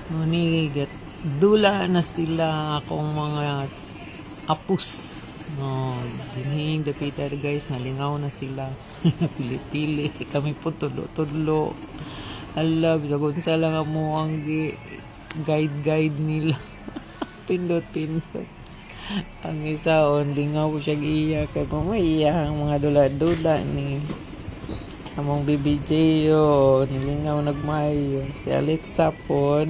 Nunigat. Dula na sila akong mga apus. No, dinhing dapita guys, nalingaw na sila. Pili-pili. Kami po tulo-tulo. Ala, bisagon sa lang mo ang guide nila. Pindot-pindot. Ang isa, lingaw siya giya. Kaya mamaya ang mga dula-dula ni among BBJ yun, nilingaw nagmayo. Si Alexa po,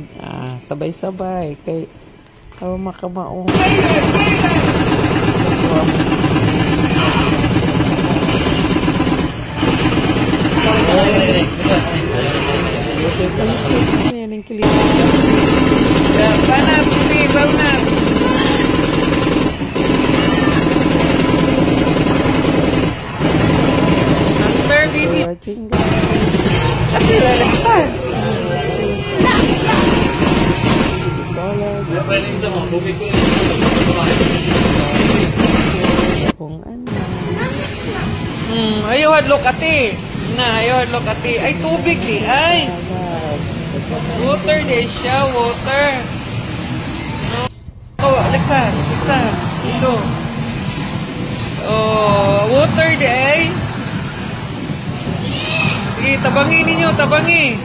sabay-sabay. Kay, makamaong. Yan ang kilig. Banap, banap. Watching guys. Kasi lalaksan. Kung ano. Ayaw hadlok ate. Ayaw hadlok ate. Ay, tubig di. Ay. Water di siya. Water. Oh, Alexa. Ito. Oh, water di ay. Sige, tabangi ninyo, tabangi.